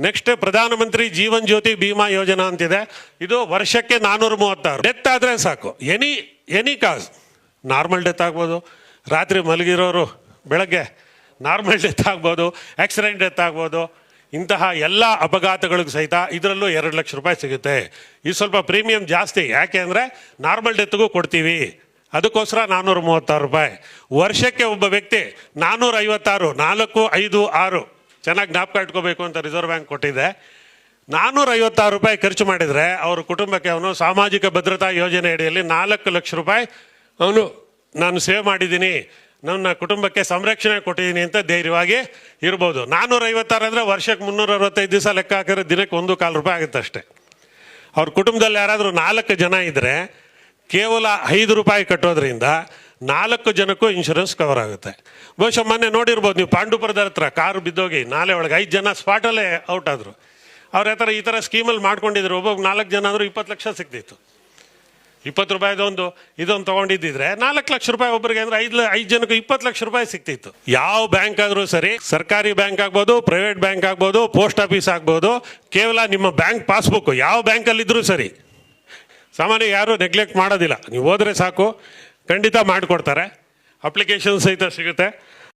Next ಪ್ರಧಾನಮಂತ್ರಿ ಜೀವನ್ ಜ್ಯೋತಿ ಬಿಮಾ ಯೋಜನಾ ಅಂತಿದೆ. ಇದು ವರ್ಷಕ್ಕೆ 436. ಡೆತ್ ಆದರೆ ಸಾಕು, ಎನಿ ಕಾಸ್, ನಾರ್ಮಲ್ ಡೆತ್ ಆಗ್ಬೋದು, ರಾತ್ರಿ ಮಲಗಿರೋರು ಬೆಳಗ್ಗೆ ನಾರ್ಮಲ್ ಡೆತ್ ಆಗ್ಬೋದು, ಆಕ್ಸಿಡೆಂಟ್ ಡೆತ್ ಆಗ್ಬೋದು, ಇಂತಹ ಎಲ್ಲ ಅಪಘಾತಗಳಿಗೂ ಸಹಿತ ಇದರಲ್ಲೂ 2 ಲಕ್ಷ ರೂಪಾಯಿ ಸಿಗುತ್ತೆ. ಇದು ಸ್ವಲ್ಪ ಪ್ರೀಮಿಯಂ ಜಾಸ್ತಿ, ಯಾಕೆ ಅಂದರೆ ನಾರ್ಮಲ್ ಡೆತ್ಗೂ ಕೊಡ್ತೀವಿ, ಅದಕ್ಕೋಸ್ಕರ 436 ರೂಪಾಯಿ. ವರ್ಷಕ್ಕೆ ಒಬ್ಬ ವ್ಯಕ್ತಿ 456, 4, 5, 6 ಚೆನ್ನಾಗಿ ಜ್ಞಾಪಕ ಇಟ್ಕೋಬೇಕು ಅಂತ ರಿಸರ್ವ್ ಬ್ಯಾಂಕ್ ಕೊಟ್ಟಿದೆ. 456 ರೂಪಾಯಿ ಖರ್ಚು ಮಾಡಿದರೆ ಅವ್ರ ಕುಟುಂಬಕ್ಕೆ ಅವನು ಸಾಮಾಜಿಕ ಭದ್ರತಾ ಯೋಜನೆ ಅಡಿಯಲ್ಲಿ 4 ಲಕ್ಷ ರೂಪಾಯಿ ಅವನು ನಾನು ಸೇವ್ ಮಾಡಿದ್ದೀನಿ, ನನ್ನ ಕುಟುಂಬಕ್ಕೆ ಸಂರಕ್ಷಣೆ ಕೊಟ್ಟಿದ್ದೀನಿ ಅಂತ ಧೈರ್ಯವಾಗಿ ಇರ್ಬೋದು. 456 ಅಂದರೆ ವರ್ಷಕ್ಕೆ 365 ದಿವಸ ಲೆಕ್ಕ ಹಾಕಿದ್ರೆ ದಿನಕ್ಕೆ 1.25 ರೂಪಾಯಿ ಆಗುತ್ತೆ ಅಷ್ಟೇ. ಅವ್ರ ಕುಟುಂಬದಲ್ಲಿ ಯಾರಾದರೂ 4 ಜನ ಇದ್ದರೆ ಕೇವಲ 5 ರೂಪಾಯಿ ಕಟ್ಟೋದ್ರಿಂದ 4 ಜನಕ್ಕೂ ಇನ್ಶೂರೆನ್ಸ್ ಕವರ್ ಆಗುತ್ತೆ. ಬಹುಶಃ ಮೊನ್ನೆ ನೋಡಿರ್ಬೋದು ನೀವು, ಪಾಂಡುಪುರದ ಹತ್ರ ಕಾರು ಬಿದ್ದೋಗಿ ನಾಲೆ ಒಳಗೆ 5 ಜನ ಸ್ಪಾಟಲ್ಲೇ ಔಟ್ ಆದರು. ಅವ್ರ ಹತ್ರ ಈ ಥರ ಸ್ಕೀಮಲ್ಲಿ ಮಾಡ್ಕೊಂಡಿದ್ರು, ಒಬ್ಬೊಬ್ಬ 4 ಜನ ಆದರೂ 20 ಲಕ್ಷ ಸಿಗ್ತಿತ್ತು. 20 ರೂಪಾಯಿದೊಂದು ಇದೊಂದು ತೊಗೊಂಡಿದ್ದಿದ್ರೆ 4 ಲಕ್ಷ ರೂಪಾಯಿ ಒಬ್ಬರಿಗೆ ಅಂದರೆ 5 ಜನಕ್ಕೂ 20 ಲಕ್ಷ ರೂಪಾಯಿ ಸಿಗ್ತಿತ್ತು. ಯಾವ ಬ್ಯಾಂಕ್ ಆದರೂ ಸರಿ, ಸರ್ಕಾರಿ ಬ್ಯಾಂಕ್ ಆಗ್ಬೋದು, ಪ್ರೈವೇಟ್ ಬ್ಯಾಂಕ್ ಆಗ್ಬೋದು, ಪೋಸ್ಟ್ ಆಫೀಸ್ ಆಗ್ಬೋದು, ಕೇವಲ ನಿಮ್ಮ ಬ್ಯಾಂಕ್ ಪಾಸ್ಬುಕ್ ಯಾವ ಬ್ಯಾಂಕಲ್ಲಿದ್ದರೂ ಸರಿ, ಸಾಮಾನ್ಯ ಯಾರೂ ನೆಗ್ಲೆಕ್ಟ್ ಮಾಡೋದಿಲ್ಲ. ನೀವು ಹೋದರೆ ಸಾಕು, ಖಂಡಿತ ಮಾಡಿಕೊಡ್ತಾರೆ. ಅಪ್ಲಿಕೇಶನ್ ಸಹಿತ ಸಿಗುತ್ತೆ.